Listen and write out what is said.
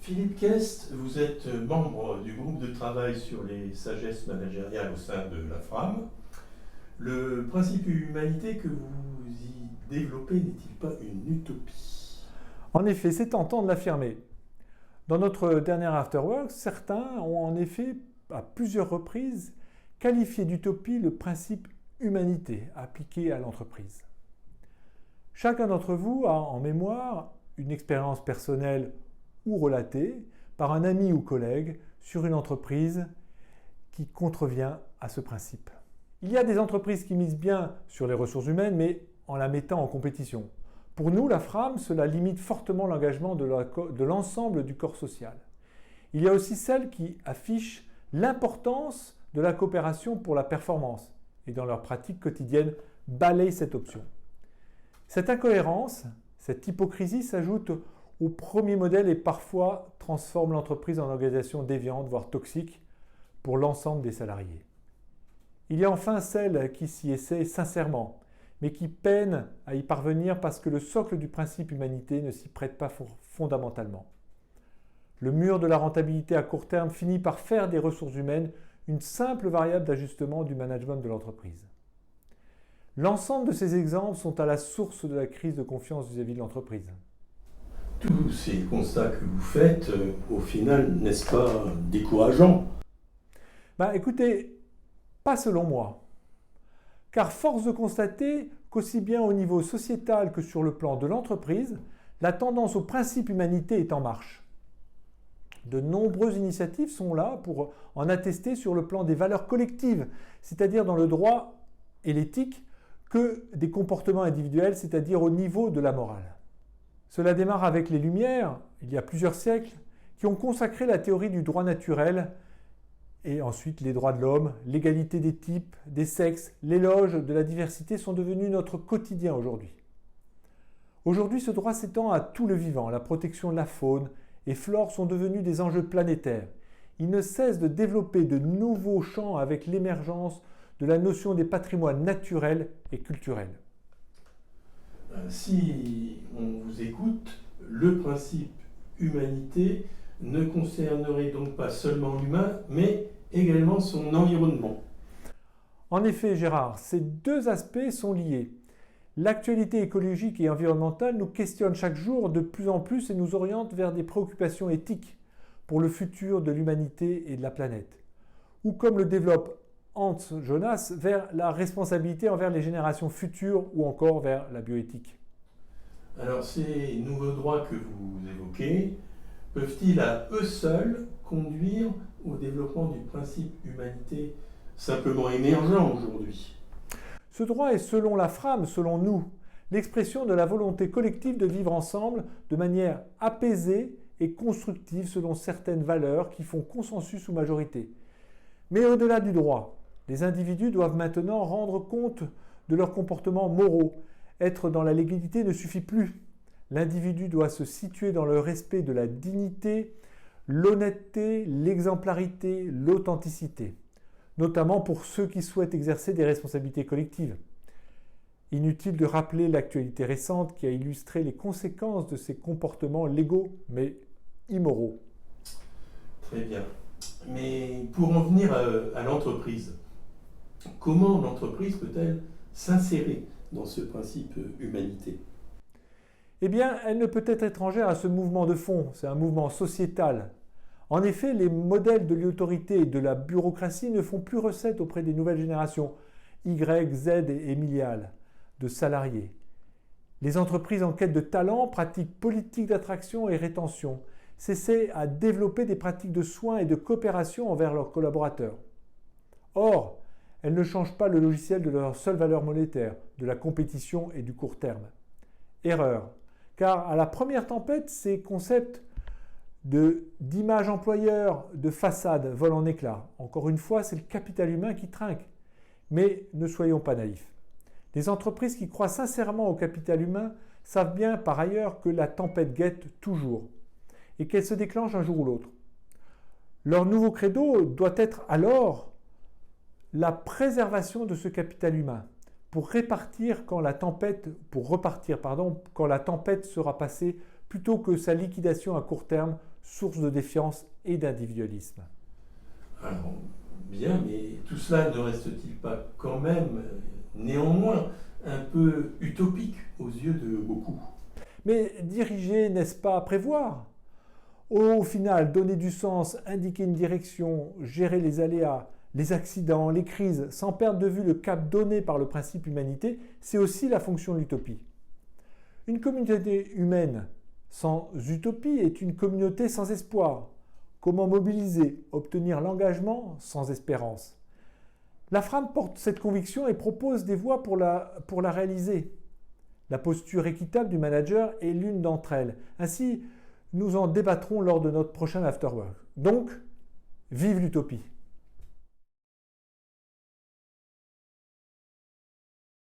Philippe Kest, vous êtes membre du groupe de travail sur les sagesses managériales au sein de la FRAM. Le principe humanité que vous y développez n'est-il pas une utopie? En effet, c'est tentant de l'affirmer. Dans notre dernier Afterwork, certains ont en effet, à plusieurs reprises, qualifié d'utopie le principe humanité appliqué à l'entreprise. Chacun d'entre vous a en mémoire une expérience personnelle ou relatée par un ami ou collègue sur une entreprise qui contrevient à ce principe. Il y a des entreprises qui misent bien sur les ressources humaines, mais en la mettant en compétition. Pour nous, la FRAM, cela limite fortement l'engagement de l'ensemble du corps social. Il y a aussi celles qui affichent l'importance de la coopération pour la performance et dans leur pratique quotidienne balayent cette option. Cette incohérence, cette hypocrisie s'ajoute au premier modèle et parfois transforme l'entreprise en organisation déviante, voire toxique, pour l'ensemble des salariés. Il y a enfin celles qui s'y essaient sincèrement, mais qui peinent à y parvenir parce que le socle du principe humanité ne s'y prête pas fondamentalement. Le mur de la rentabilité à court terme finit par faire des ressources humaines une simple variable d'ajustement du management de l'entreprise. L'ensemble de ces exemples sont à la source de la crise de confiance vis-à-vis de l'entreprise. Tous ces constats que vous faites, au final, n'est-ce pas décourageant? Écoutez, pas selon moi. Car force de constater qu'aussi bien au niveau sociétal que sur le plan de l'entreprise, la tendance au principe humanité est en marche. De nombreuses initiatives sont là pour en attester sur le plan des valeurs collectives, c'est-à-dire dans le droit et l'éthique, que des comportements individuels, c'est-à-dire au niveau de la morale. Cela démarre avec les Lumières, il y a plusieurs siècles, qui ont consacré la théorie du droit naturel et ensuite les droits de l'homme, l'égalité des types, des sexes, l'éloge de la diversité sont devenus notre quotidien aujourd'hui. Aujourd'hui, ce droit s'étend à tout le vivant, la protection de la faune et flore sont devenus des enjeux planétaires. Il ne cesse de développer de nouveaux champs avec l'émergence de la notion des patrimoines naturels et culturels. Si on vous écoute, le principe humanité ne concernerait donc pas seulement l'humain, mais également son environnement. En effet, Gérard, ces deux aspects sont liés. L'actualité écologique et environnementale nous questionne chaque jour de plus en plus et nous oriente vers des préoccupations éthiques pour le futur de l'humanité et de la planète. Ou comme le développe Hans Jonas, vers la responsabilité envers les générations futures ou encore vers la bioéthique. Alors ces nouveaux droits que vous évoquez, peuvent-ils à eux seuls conduire au développement du principe humanité simplement émergent aujourd'hui? Ce droit est selon la FRAM, selon nous, l'expression de la volonté collective de vivre ensemble de manière apaisée et constructive selon certaines valeurs qui font consensus ou majorité. Mais au-delà du droit, les individus doivent maintenant rendre compte de leurs comportements moraux. Être dans la légalité ne suffit plus. L'individu doit se situer dans le respect de la dignité, l'honnêteté, l'exemplarité, l'authenticité, notamment pour ceux qui souhaitent exercer des responsabilités collectives. Inutile de rappeler l'actualité récente qui a illustré les conséquences de ces comportements légaux mais immoraux. Très bien. Mais pour en venir à l'entreprise, comment l'entreprise peut-elle s'insérer dans ce principe humanité? Eh bien, elle ne peut être étrangère à ce mouvement de fond, c'est un mouvement sociétal. En effet, les modèles de l'autorité et de la bureaucratie ne font plus recette auprès des nouvelles générations, Y, Z et milléniales, de salariés. Les entreprises en quête de talent pratiquent politique d'attraction et rétention, s'essaient à développer des pratiques de soins et de coopération envers leurs collaborateurs. Or, elles ne changent pas le logiciel de leur seule valeur monétaire, de la compétition et du court terme. Erreur, car à la première tempête, ces concepts d'image employeur, de façade volent en éclats. Encore une fois, c'est le capital humain qui trinque. Mais ne soyons pas naïfs. Les entreprises qui croient sincèrement au capital humain savent bien par ailleurs que la tempête guette toujours et qu'elle se déclenche un jour ou l'autre. Leur nouveau credo doit être alors la préservation de ce capital humain pour repartir quand la tempête sera passée plutôt que sa liquidation à court terme, source de défiance et d'individualisme. Alors, bien, mais tout cela ne reste-t-il pas quand même, néanmoins, un peu utopique aux yeux de beaucoup? Mais diriger, n'est-ce pas prévoir? Au final, donner du sens, indiquer une direction, gérer les aléas, les accidents, les crises, sans perdre de vue le cap donné par le principe humanité, c'est aussi la fonction de l'utopie. Une communauté humaine sans utopie est une communauté sans espoir. Comment mobiliser, obtenir l'engagement sans espérance? La FRAM porte cette conviction et propose des voies pour la réaliser. La posture équitable du manager est l'une d'entre elles. Ainsi, nous en débattrons lors de notre prochain Afterwork. Donc, vive l'utopie!